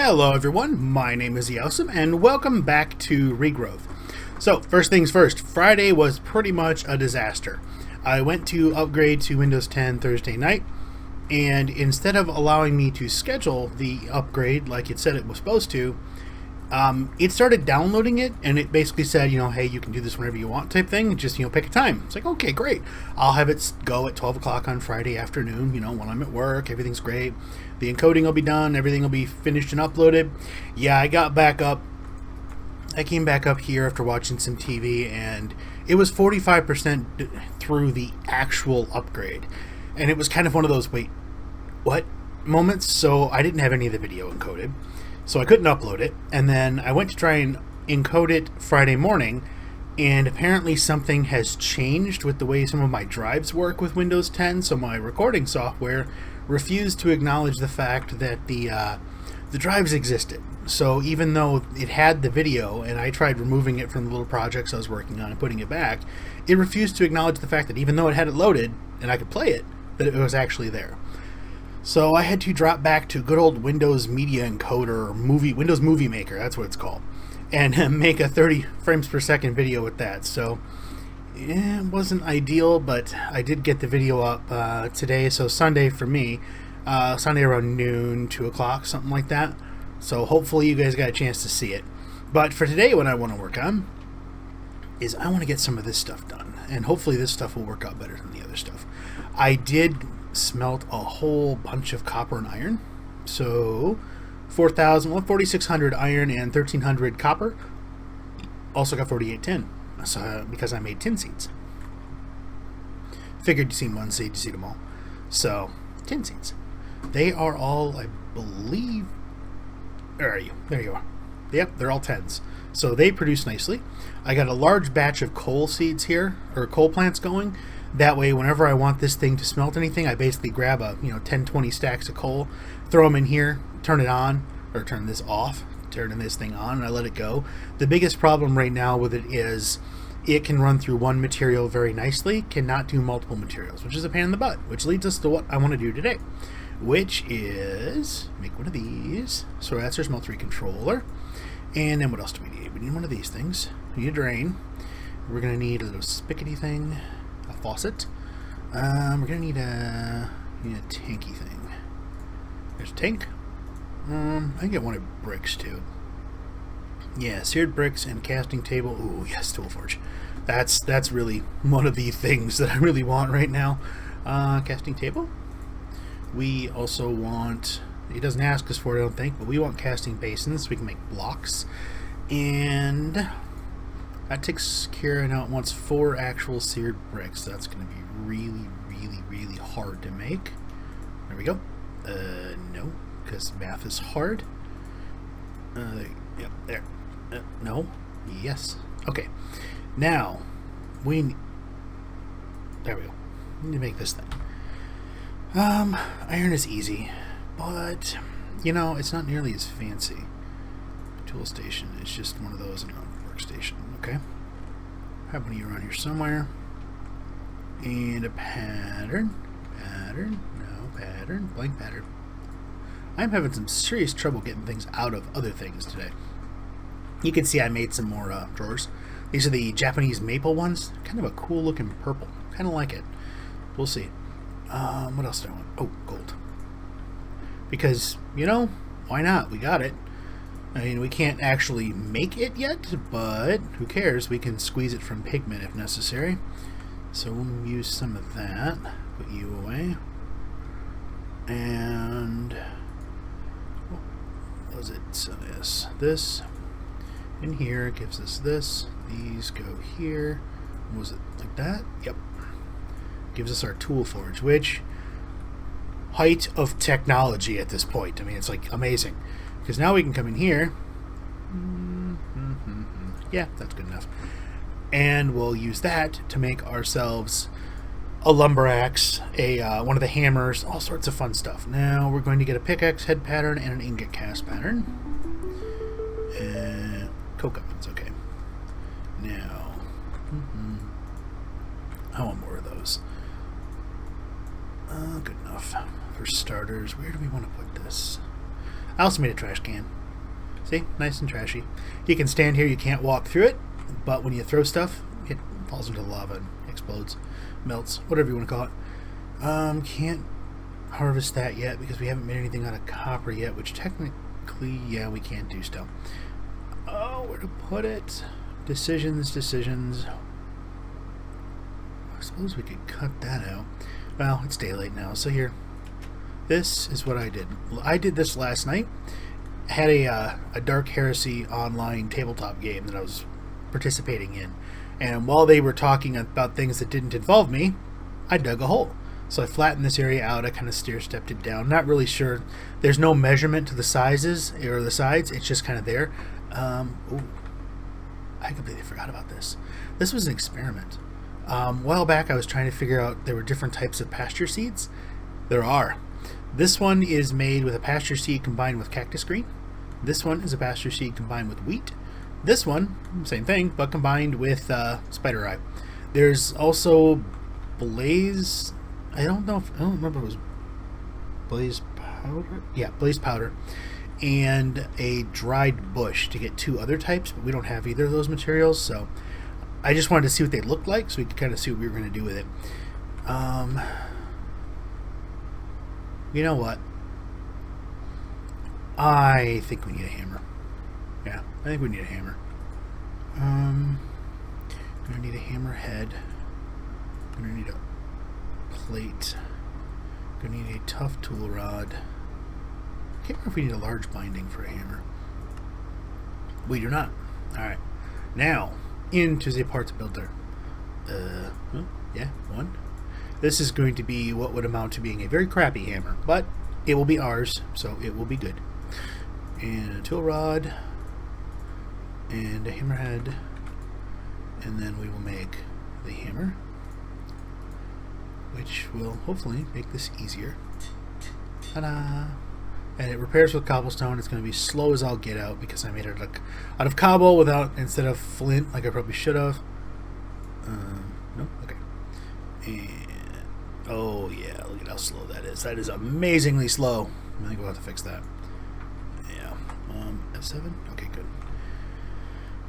Hello everyone, my name is S02E011 and welcome back to Regrowth. So first things first, Friday was pretty much a disaster. I went to upgrade to Windows 10 Thursday night, and instead of allowing me to schedule the upgrade like it said it was supposed to, it started downloading it, and it basically said, hey, you can do this whenever you want type thing, just, pick a time. It's like, okay, great. I'll have it go at 12 o'clock on Friday afternoon, when I'm at work, everything's great. The encoding will be done, everything will be finished and uploaded. Yeah, I got back up. I came back up here after watching some TV, and it was 45% through the actual upgrade. And it was kind of one of those, wait, what moments? So I didn't have any of the video encoded. So I couldn't upload it, and then I went to try and encode it Friday morning, and apparently something has changed with the way some of my drives work with Windows 10, so my recording software refused to acknowledge the fact that the drives existed. So even though it had the video, and I tried removing it from the little projects I was working on and putting it back, it refused to acknowledge the fact that even though it had it loaded, and I could play it, that it was actually there. So I had to drop back to good old Windows Media Encoder, or Windows Movie Maker, that's what it's called, and make a 30 frames per second video with that. So it wasn't ideal, but I did get the video up today, so Sunday for me, Sunday around noon, 2 o'clock, something like that. So hopefully you guys got a chance to see it. But for today, what I want to work on is I want to get some of this stuff done, and hopefully this stuff will work out better than the other stuff. I did smelt a whole bunch of copper and iron, so 4,600 iron and 1,300 copper. Also got 48 tin, so because I made tin seeds. Figured you seen one seed, you see them all. So tin seeds, they are all, I believe. Where are you? There you are. Yep, they're all tens. So they produce nicely. I got a large batch of coal seeds here, or coal plants going. That way, whenever I want this thing to smelt anything, I basically grab a 10, 20 stacks of coal, throw them in here, turn it on, or turn this off, turn this thing on, and I let it go. The biggest problem right now with it is it can run through one material very nicely, cannot do multiple materials, which is a pain in the butt, which leads us to what I want to do today, which is make one of these. So that's our Smeltery controller. And then what else do we need? We need one of these things. We need a drain. We're going to need a little spigoty thing. A faucet. We're gonna need a tanky thing. There's a tank. I can get one of bricks too. Yeah, seared bricks and casting table. Ooh, yes, tool forge. That's really one of the things that I really want right now. Casting table. We also want. It doesn't ask us for it, I don't think, but we want casting basins so we can make blocks. And that takes care of, now it wants 4 actual seared bricks. That's going to be really, really, really hard to make. There we go. No, because math is hard. Yep, there. No. Yes. Okay. Now, there we go. We need to make this thing. Iron is easy, but, it's not nearly as fancy. Tool station is just one of those in a workstation. Okay, have one of you around here somewhere, and a pattern, blank pattern. I'm having some serious trouble getting things out of other things today. You can see I made some more drawers. These are the Japanese maple ones, kind of a cool looking purple, kind of like it. We'll see. What else do I want? Oh, gold, because why not? We got it. I mean, we can't actually make it yet, but who cares? We can squeeze it from pigment if necessary. So we'll use some of that. Put you away. And what was it? So this in here gives us this. These go here. Was it like that? Yep. Gives us our tool forge, which height of technology at this point. I mean, it's like amazing. Because now we can come in here. Yeah, that's good enough. And we'll use that to make ourselves a lumber axe, one of the hammers, all sorts of fun stuff. Now we're going to get a pickaxe head pattern and an ingot cast pattern. And coke ovens, okay. Now, I want more of those. Good enough. For starters, where do we want to put this? I also made a trash can. See? Nice and trashy. You can stand here, you can't walk through it, but when you throw stuff, it falls into the lava and explodes, melts, whatever you want to call it. Can't harvest that yet because we haven't made anything out of copper yet, which technically, yeah, we can do still. Oh, where to put it? Decisions. I suppose we could cut that out. Well, it's daylight now, so here. This is what I did. I did this last night. I had a Dark Heresy online tabletop game that I was participating in. And while they were talking about things that didn't involve me, I dug a hole. So I flattened this area out. I kind of stair-stepped it down. Not really sure. There's no measurement to the sizes or the sides. It's just kind of there. Ooh, I completely forgot about this. This was an experiment. A while back, I was trying to figure out there were different types of pasture seeds. There are. This one is made with a pasture seed combined with cactus green. This one is a pasture seed combined with wheat. This one, same thing, but combined with spider eye. There's also blaze. I don't remember if it was blaze powder. Yeah, blaze powder, and a dried bush to get 2 other types, but we don't have either of those materials. So I just wanted to see what they looked like, so we could kind of see what we were going to do with it. You know what? I think we need a hammer. Yeah, I think we need a hammer. Gonna need a hammer head. Gonna need a plate. Gonna need a tough tool rod. Can't remember if we need a large binding for a hammer. We do not. Alright. Now, into the parts builder. Yeah, 1. This is going to be what would amount to being a very crappy hammer, but it will be ours, so it will be good. And a tool rod, and a hammerhead, and then we will make the hammer, which will hopefully make this easier. Ta-da! And it repairs with cobblestone. It's going to be slow as I'll get out because I made it out of cobble instead of flint like I probably should have. No? Okay. And oh yeah, look at how slow that is. That is amazingly slow. I think we'll have to fix that. Yeah. F7? Okay, good.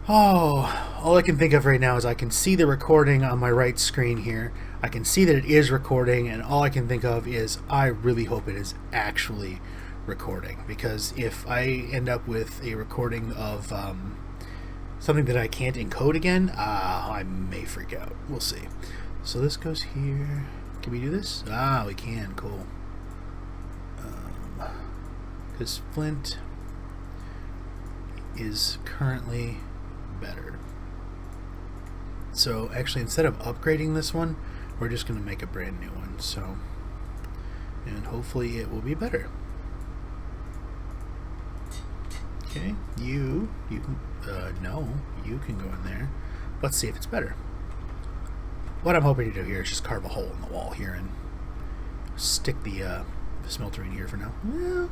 Oh, all I can think of right now is I can see the recording on my right screen here. I can see that it is recording, and all I can think of is I really hope it is actually recording, because if I end up with a recording of something that I can't encode again, I may freak out. We'll see. So this goes here. Can we do this? We can. Cool. Because flint is currently better. So actually, instead of upgrading this one, we're just going to make a brand new one. So, and hopefully it will be better. Okay, you can, no, you can go in there. Let's see if it's better. What I'm hoping to do here is just carve a hole in the wall here and stick the smeltery in here for now. Well,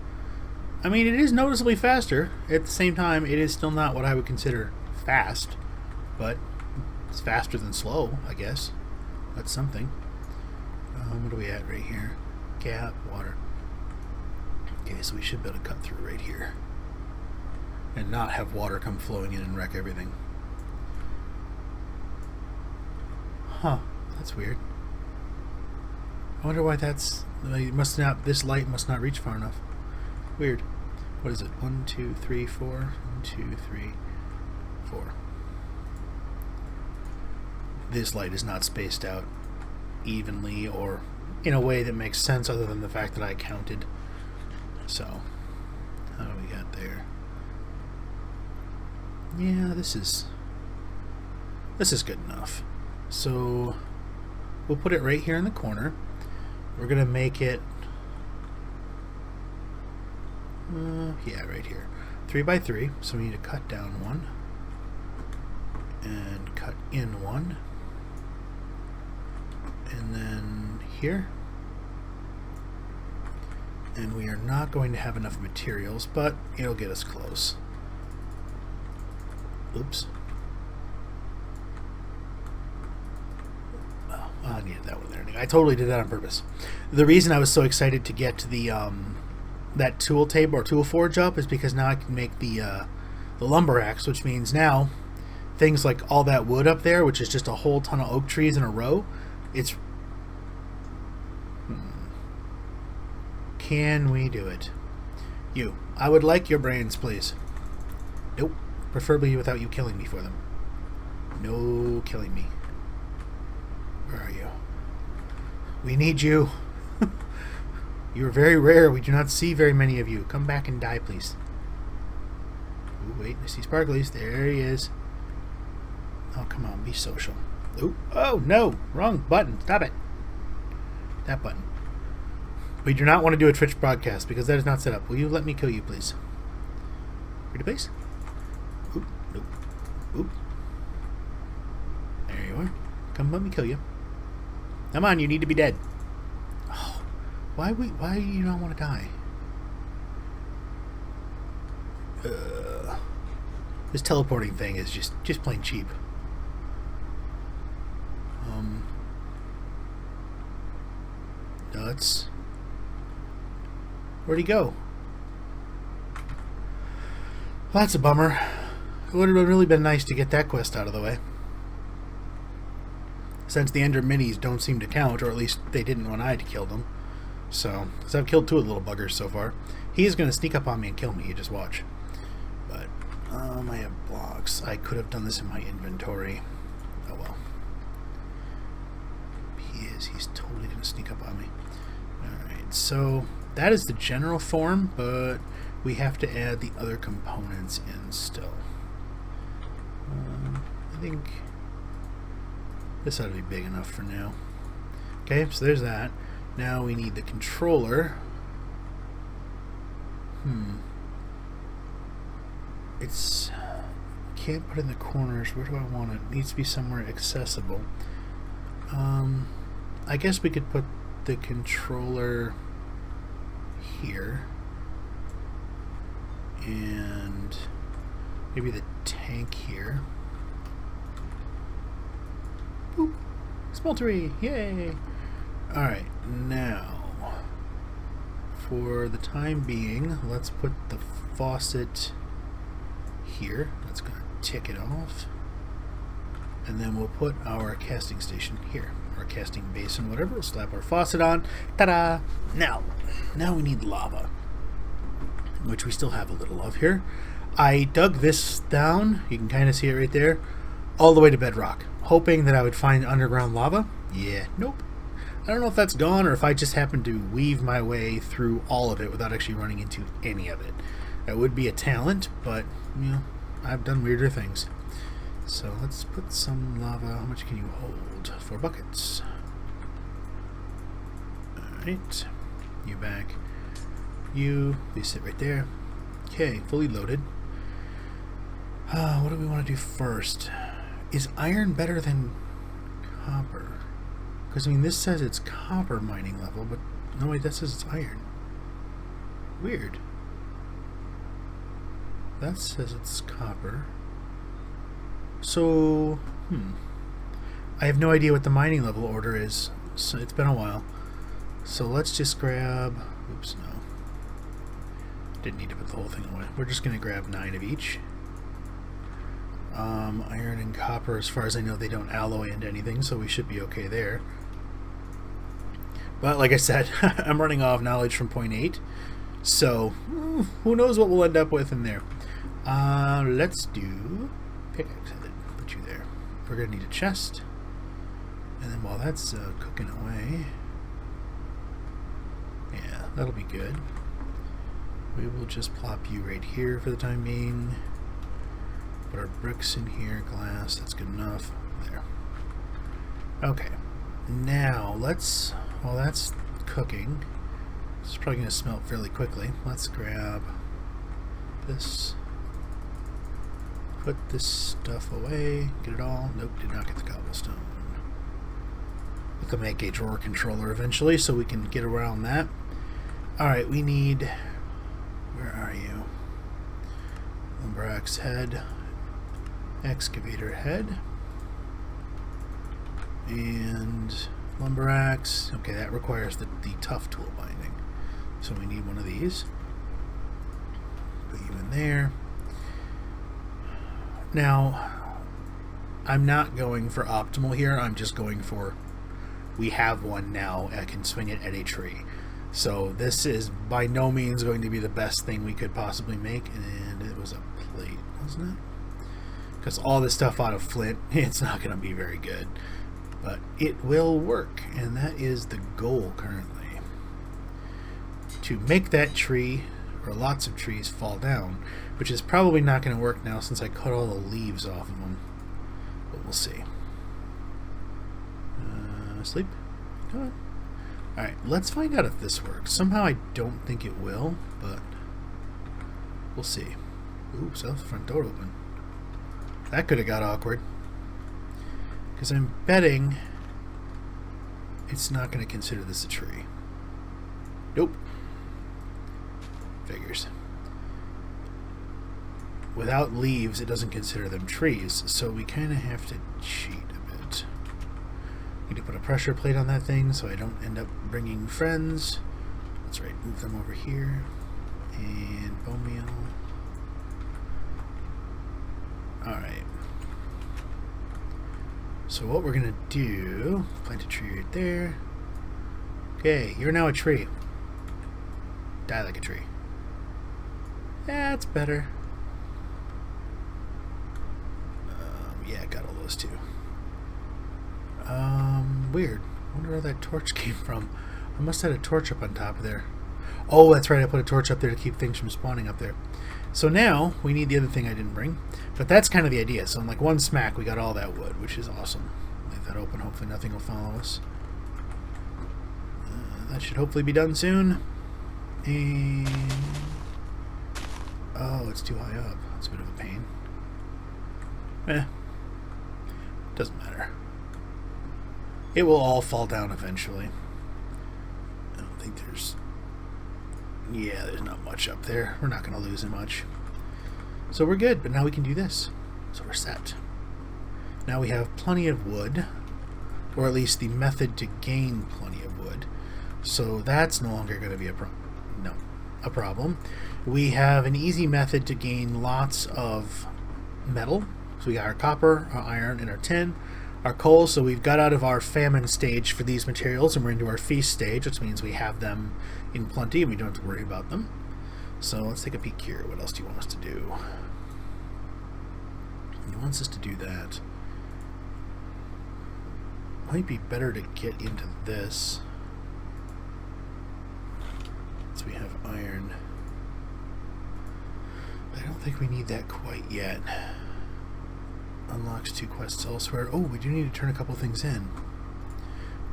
I mean, it is noticeably faster. At the same time, it is still not what I would consider fast, but it's faster than slow, I guess. That's something. What are we at right here? Gap, water. Okay, so we should be able to cut through right here and not have water come flowing in and wreck everything. Huh, that's weird. I wonder why that's... this light must not reach far enough. Weird. What is it? 1, 2, 3, 4. 1, 2, 3, 4. This light is not spaced out evenly or in a way that makes sense other than the fact that I counted. So, how do we got there? Yeah, this is good enough. So we'll put it right here in the corner. We're gonna make it yeah, right here, 3 by 3. So we need to cut down 1 and cut in 1, and then here. And we are not going to have enough materials, but it'll get us close. Oops. Oh, I needed that one there. I totally did that on purpose. The reason I was so excited to get the that tool table or tool forge up is because now I can make the lumber axe, which means now things like all that wood up there, which is just a whole ton of oak trees in a row, it's... Can we do it? You. I would like your brains, please. Nope. Preferably without you killing me for them. No killing me. Where are you? We need you. You are very rare. We do not see very many of you. Come back and die, please. Ooh, wait. I see sparklies. There he is. Oh, come on. Be social. Ooh. Oh, no. Wrong button. Stop it. That button. We do not want to do a Twitch broadcast because that is not set up. Will you let me kill you, please? Pretty please? Oop. Nope. Oop. There you are. Come let me kill you. Come on, you need to be dead. Oh, why do you not want to die? This teleporting thing is just plain cheap. Nuts. Where'd he go? Well, that's a bummer. It would have really been nice to get that quest out of the way. Since the Ender Minis don't seem to count, or at least they didn't when I had to kill them. So, because I've killed 2 of the little buggers so far. He's going to sneak up on me and kill me, you just watch. But, I have blocks. I could have done this in my inventory. Oh well. He's totally going to sneak up on me. Alright, so that is the general form, but we have to add the other components in still. I think this ought to be big enough for now. Okay, so there's that. Now we need the controller. It's... can't put it in the corners. Where do I want it? It needs to be somewhere accessible. I guess we could put the controller here. And maybe the tank here. Boop. Smeltery! Yay! Alright, now for the time being, let's put the faucet here. That's going to tick it off. And then we'll put our casting station here. Our casting basin, whatever. We'll slap our faucet on. Ta-da! Now we need lava, which we still have a little of here. I dug this down, you can kind of see it right there, all the way to bedrock, hoping that I would find underground lava. Yeah, nope. I don't know if that's gone or if I just happened to weave my way through all of it without actually running into any of it. That would be a talent, but, you know, I've done weirder things. So let's put some lava. How much can you hold? 4 buckets. Alright. You back. You sit right there. Okay, fully loaded. What do we want to do first? Is iron better than copper? Because, I mean, this says it's copper mining level, but no, wait, that says it's iron. Weird. That says it's copper. So, I have no idea what the mining level order is. So it's been a while. So let's just grab... Oops, no. Didn't need to put the whole thing away. We're just going to grab 9 of each. Iron and copper, as far as I know, they don't alloy into anything, so we should be okay there. But like I said, I'm running off knowledge from point 8. So, who knows what we'll end up with in there. Let's do pickaxe headed. Put you there. We're going to need a chest. And then while that's cooking away, yeah, that'll be good. We will just plop you right here for the time being. Put our bricks in here, glass, that's good enough. There. Okay. Now, let's, while that's cooking, it's probably going to smelt fairly quickly. Let's grab this. Put this stuff away. Get it all. Nope, did not get the cobblestone. We can make a drawer controller eventually so we can get around that. Alright, we need... Where are you? Lumber axe head. Excavator head. And lumber axe. Okay, that requires the tough tool binding. So we need one of these. Put you in there. Now, I'm not going for optimal here. I'm just going for, we have one now. I can swing it at a tree. So this is by no means going to be the best thing we could possibly make. And it was a plate, wasn't it? Because all this stuff out of flint, it's not going to be very good. But it will work. And that is the goal currently. To make that tree, or lots of trees, fall down. Which is probably not going to work now since I cut all the leaves off of them. But we'll see. Sleep? Come on. Alright, let's find out if this works. Somehow I don't think it will, but we'll see. Ooh, so the front door open. That could have got awkward. Because I'm betting it's not going to consider this a tree. Nope. Figures. Without leaves, it doesn't consider them trees, so we kind of have to cheat a bit. Need to put a pressure plate on that thing so I don't end up bringing friends. That's right, move them over here. And bone meal. Alright. So what we're going to do, plant a tree right there. Okay, you're now a tree. Die like a tree. That's better. Yeah, I got all those too. Weird. I wonder where that torch came from. I must have had a torch up on top of there. Oh, that's right. I put a torch up there to keep things from spawning up there. So now we need the other thing I didn't bring. But that's kind of the idea. So in like one smack, we got all that wood, which is awesome. Leave that open. Hopefully nothing will follow us. That should hopefully be done soon. And... oh, it's too high up. That's a bit of a pain. Doesn't matter. It will all fall down eventually. I don't think there's... yeah, there's not much up there. We're not going to lose it much. So we're good, but now we can do this. So we're set. Now we have plenty of wood, or at least the method to gain plenty of wood. So that's no longer going to be a problem. We have an easy method to gain lots of metal. So we got our copper, our iron, and our tin. Our coal, so we've got out of our famine stage for these materials and we're into our feast stage, which means we have them in plenty and we don't have to worry about them. So let's take a peek here. What else do you want us to do? He wants us to do that. Might be better to get into this. So we have iron. But I don't think we need that quite yet. Unlocks 2 quests elsewhere. Oh, we do need to turn a couple things in.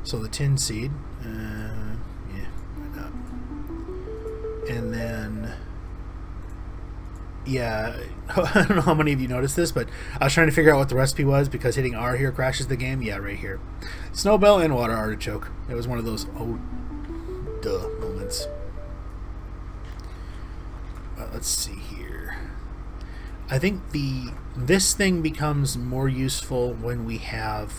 So the tin seed. Yeah, why not? And then... yeah, I don't know how many of you noticed this, but I was trying to figure out what the recipe was because hitting R here crashes the game. Yeah, right here. Snowbell and water artichoke. It was one of those oh, duh moments. Let's see here. I think this thing becomes more useful when we have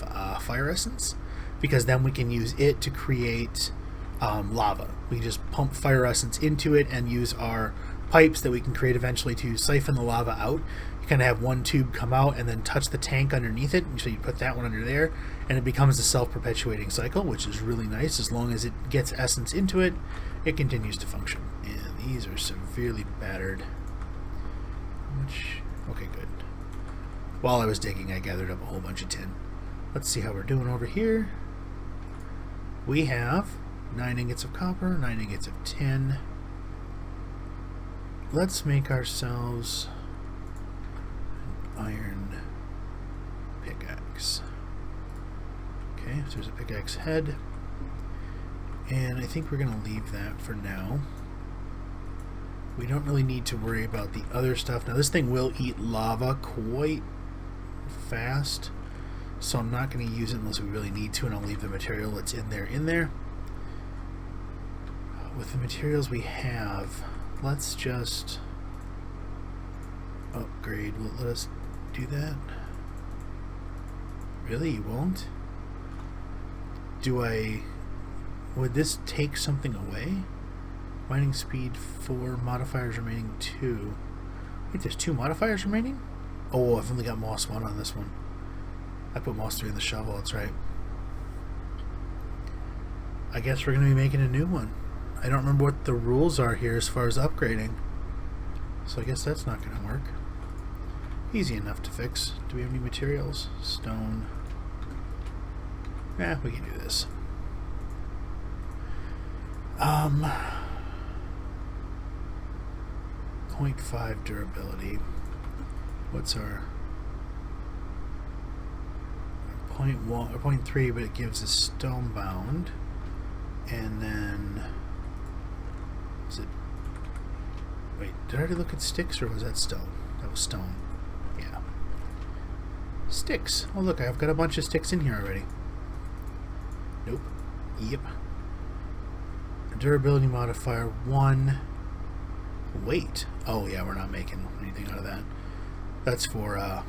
fire essence, because then we can use it to create lava. We just pump fire essence into it and use our pipes that we can create eventually to siphon the lava out. You kind of have one tube come out and then touch the tank underneath it, and so you put that one under there and it becomes a self-perpetuating cycle, which is really nice. As long as it gets essence into it, it continues to function. And these are severely battered. Okay, good. While I was digging, I gathered up a whole bunch of tin. Let's see how we're doing over here. We have 9 ingots of copper, 9 ingots of tin. Let's make ourselves an iron pickaxe. Okay, so there's a pickaxe head. And I think we're going to leave that for now. We don't really need to worry about the other stuff. Now this thing will eat lava quite fast, so I'm not going to use it unless we really need to, and I'll leave the material that's in there. With the materials we have, let's just upgrade. Will it let us do that? Really? You won't? Would this take something away? Mining speed 4, modifiers remaining 2. Wait, there's 2 modifiers remaining? Oh, I've only got moss 1 on this one. I put moss 3 in the shovel, that's right. I guess we're going to be making a new one. I don't remember what the rules are here as far as upgrading. So I guess that's not going to work. Easy enough to fix. Do we have any materials? Stone. Yeah, we can do this. 0.5 durability. What's our 0.1 or 0.3, but it gives us stone bound. And then is it, wait, did I already look at sticks, or was that stone? That was stone. Yeah. Sticks. Oh look, I've got a bunch of sticks in here already. Nope. Yep. Durability modifier 1. Weight. Oh yeah, we're not making anything out of that. That's for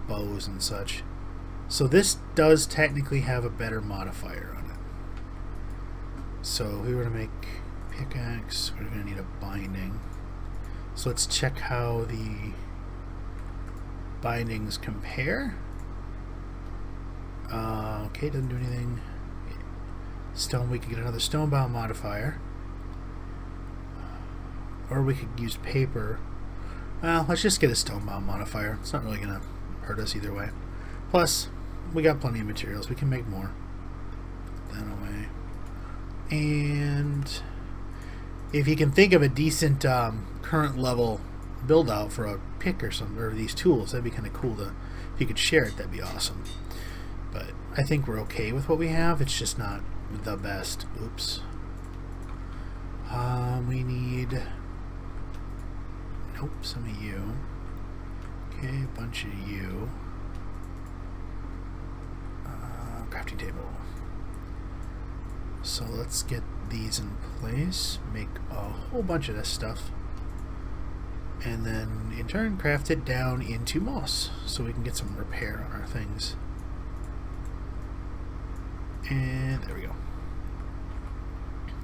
bows and such. So this does technically have a better modifier on it. So if we were to make pickaxe, we're going to need a binding. So let's check how the bindings compare. Okay, doesn't do anything. Stone, we could get another stone bound modifier. Or we could use paper. Well, let's just get a stone bound modifier. It's not really going to hurt us either way. Plus, we got plenty of materials. We can make more. Put that away. And if you can think of a decent current level build out for a pick or something, or these tools, that'd be kind of cool to, if you could share it, that'd be awesome. But I think we're okay with what we have. It's just not the best. Oops. We need, nope, some of you. Okay, a bunch of you. Crafting table. So let's get these in place, make a whole bunch of this stuff, and then in turn craft it down into moss so we can get some repair on our things. And there we go.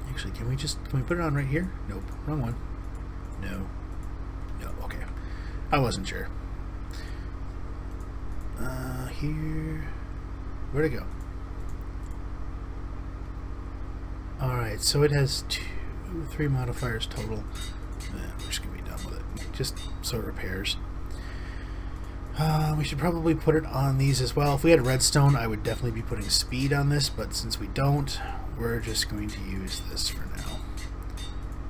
Actually, can we put it on right here? Nope, wrong one. No, okay. I wasn't sure. Here, where'd it go? Alright, so it has 3 modifiers total. We're just going to be done with it. Just so it repairs. We should probably put it on these as well. If we had redstone, I would definitely be putting speed on this, but since we don't, we're just going to use this for now.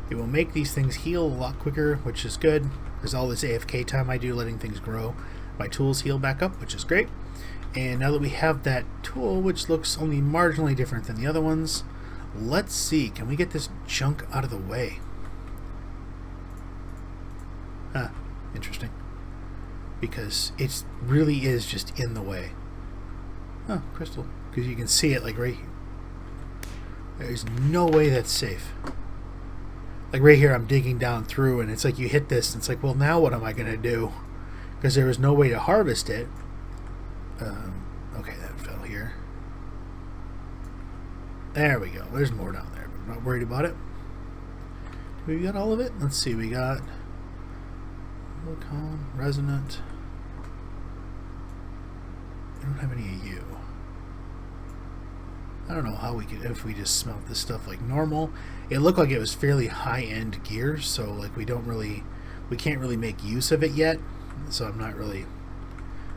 It will make these things heal a lot quicker, which is good. There's all this AFK time I do letting things grow. My tools heal back up, which is great. And now that we have that tool, which looks only marginally different than the other ones, let's see, can we get this junk out of the way? Huh, interesting. Because it really is just in the way. Oh, crystal. Because you can see it like right here. There's no way that's safe. Like right here, I'm digging down through, and it's like you hit this, and it's like, well, now what am I going to do? Because there was no way to harvest it. Okay, that fell here. There we go. There's more down there, but I'm not worried about it. We got all of it? Let's see. We got silicon, resonant. I don't have any of you. I don't know how we could, if we just smelt this stuff like normal. It looked like it was fairly high-end gear, so like we can't really make use of it yet. So I'm not really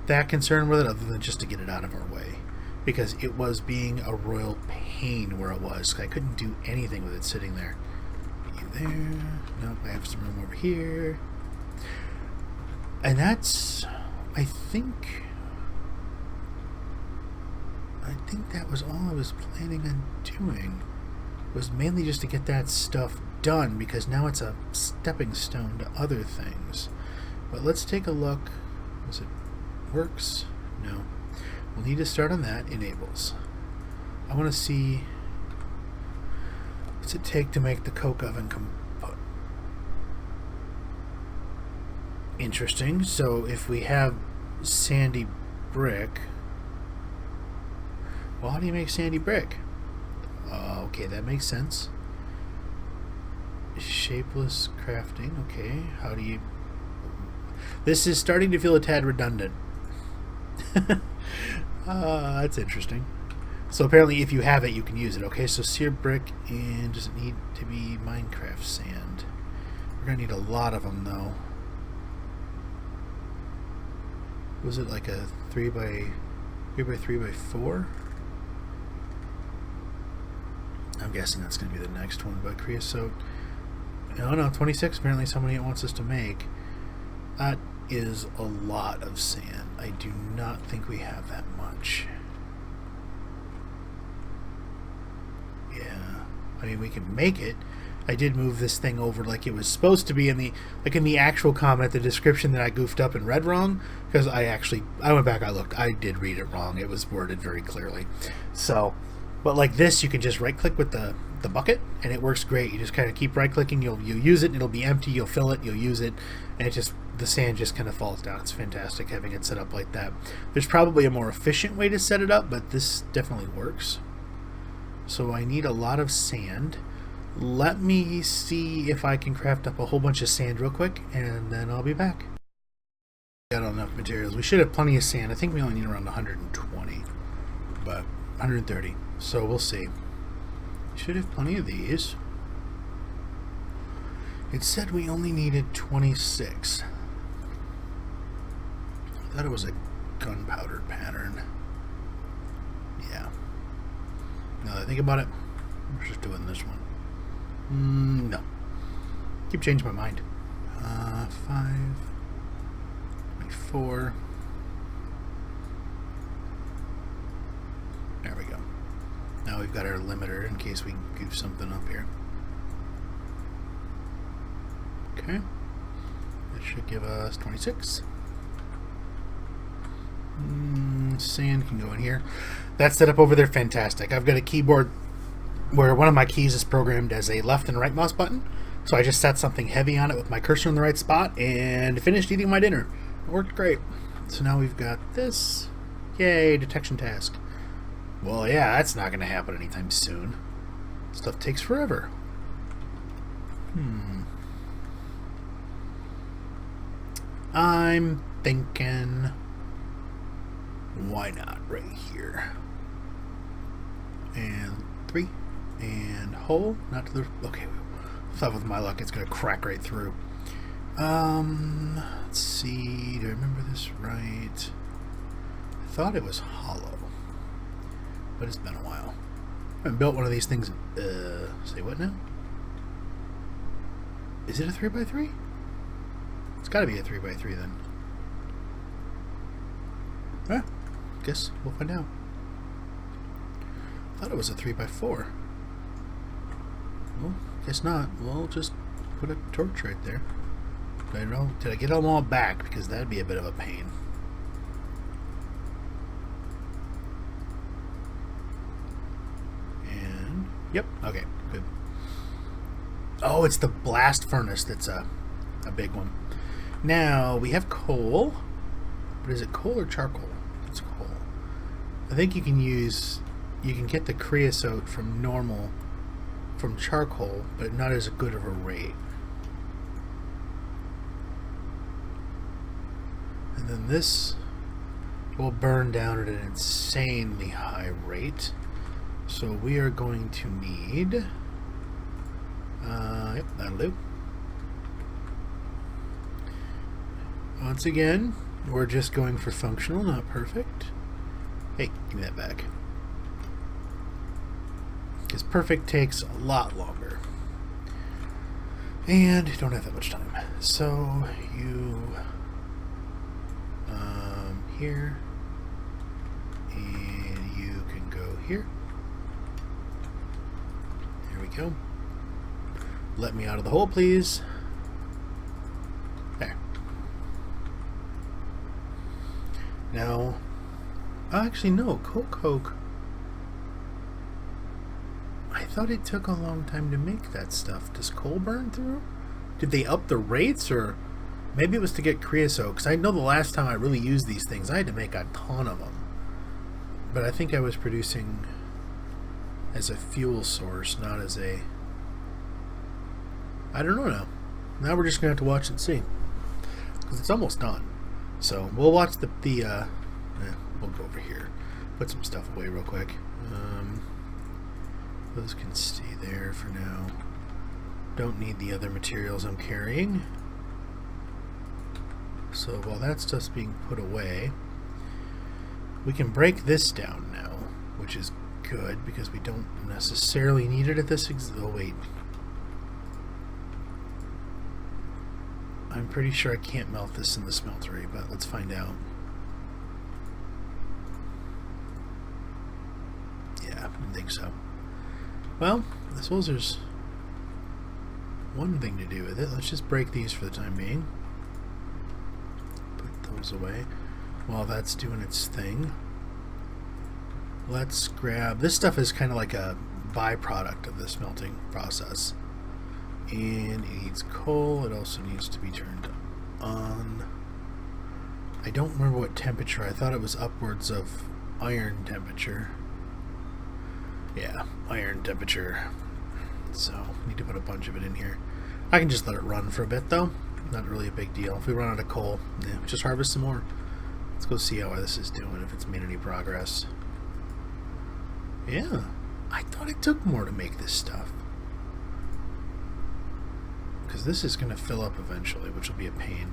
that concerned with it, other than just to get it out of our way, because it was being a royal pain where it was. I couldn't do anything with it sitting there. You there? Nope. I have some room over here, and that's, I think that was all I was planning on doing. Was mainly just to get that stuff done, because now it's a stepping stone to other things. But let's take a look. Was it works? No. We'll need to start on that. Enables. I want to see, what's it take to make the coke oven compote. Interesting. So if we have sandy brick, well, how do you make sandy brick? Okay, that makes sense. Shapeless crafting. Okay, how do you... This is starting to feel a tad redundant. That's interesting. So apparently if you have it, you can use it. Okay, so seared brick, and does it need to be Minecraft sand? We're going to need a lot of them, though. Was it like a 3 by 3 by 4? I'm guessing that's going to be the next one, but creosote. Oh no, 26 apparently somebody wants us to make. That is a lot of sand. I do not think we have that much. Yeah, I mean, we can make it. I did move this thing over like it was supposed to be in the actual comment, the description that I goofed up and read wrong, because I went back, I looked, I did read it wrong. It was worded very clearly. So, but like this, you can just right click with the bucket and it works great. You just kind of keep right clicking, you'll use it and it'll be empty, you'll fill it, you'll use it, and it just, the sand just kind of falls down. It's fantastic having it set up like that. There's probably a more efficient way to set it up, but this definitely works. So I need a lot of sand. Let me see if I can craft up a whole bunch of sand real quick, and then I'll be back. Got enough materials. We should have plenty of sand. I think we only need around 120, but 130. So we'll see. Should have plenty of these. It said we only needed 26. I thought it was a gunpowder pattern. Yeah. Now that I think about it, we're just doing this one. No. Keep changing my mind. 5, 24. There we go. Now we've got our limiter in case we goof something up here. Okay. That should give us 26. Sand can go in here. That setup over there, fantastic. I've got a keyboard where one of my keys is programmed as a left and right mouse button. So I just set something heavy on it with my cursor in the right spot and finished eating my dinner. It worked great. So now we've got this. Yay, detection task. Well, yeah, that's not going to happen anytime soon. Stuff takes forever. I'm thinking, why not right here? And 3. And hole, not to the, okay, I thought with my luck it's going to crack right through. Let's see, do I remember this right? I thought it was hollow, but it's been a while. I haven't built one of these things, say what now? Is it a 3 by 3? It's got to be a 3 by 3 then. Well, guess we'll find out. I thought it was a 3 by 4. Well, guess not. We'll just put a torch right there. I don't know. Did I get them all back? Because that'd be a bit of a pain. And yep. Okay. Good. Oh, it's the blast furnace that's a big one. Now we have coal. But is it coal or charcoal? It's coal. I think you can get the creosote from charcoal, but not as good of a rate. And then this will burn down at an insanely high rate. So we are going to need, yep, that'll do. Once again, we're just going for functional, not perfect. Hey, give me that back. Because perfect takes a lot longer. And don't have that much time. So you here, and you can go here. There we go. Let me out of the hole, please. There. Now, actually no, coke. I thought it took a long time to make that stuff. Does coal burn through? Did they up the rates, or maybe it was to get creosote? Because I know the last time I really used these things, I had to make a ton of them. But I think I was producing as a fuel source, not as a... I don't know now. Now we're just going to have to watch and see. because it's almost done. So we'll watch we'll go over here, put some stuff away real quick. Those can stay there for now. Don't need the other materials I'm carrying. So while that stuff's being put away, we can break this down now, which is good because we don't necessarily need it at this oh wait. I'm pretty sure I can't melt this in the smeltery, but let's find out. Yeah, I think so. Well, I suppose there's one thing to do with it. Let's just break these for the time being. Put those away while that's doing its thing. Let's grab... This stuff is kind of like a byproduct of the smelting process. And it needs coal. It also needs to be turned on. I don't remember what temperature. I thought it was upwards of iron temperature. Yeah, iron temperature. So, need to put a bunch of it in here. I can just let it run for a bit, though. Not really a big deal. If we run out of coal, yeah, just harvest some more. Let's go see how this is doing, if it's made any progress. Yeah, I thought it took more to make this stuff. Because this is going to fill up eventually, which will be a pain.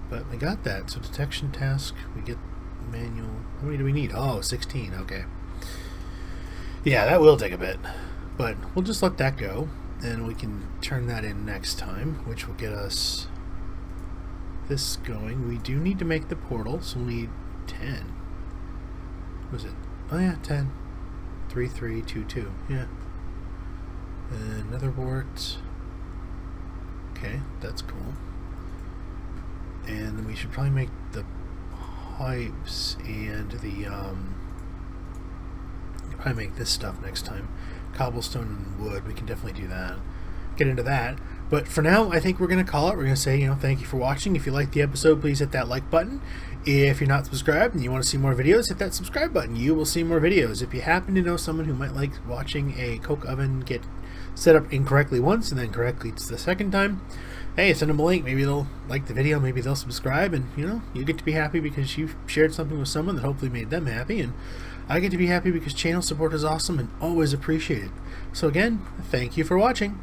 But we got that. So detection task, we get manual. How many do we need? Oh, 16. Okay. Yeah, that will take a bit. But we'll just let that go. And we can turn that in next time, which will get us this going. We do need to make the portal, so we'll need 10. What was it? Oh yeah, 10. 3, 3, 2, 2. Yeah. And another wart. Okay, that's cool. And then we should probably make the pipes and the probably make this stuff next time. Cobblestone and wood, we can definitely do that. Get into that. But for now, I think we're going to call it. We're going to say, thank you for watching. If you liked the episode, please hit that like button. If you're not subscribed and you want to see more videos, hit that subscribe button. You will see more videos. If you happen to know someone who might like watching a coke oven get set up incorrectly once and then correctly the second time, hey, send them a link. Maybe they'll like the video, maybe they'll subscribe, and you get to be happy because you've shared something with someone that hopefully made them happy, and I get to be happy because channel support is awesome and always appreciated. So again, thank you for watching.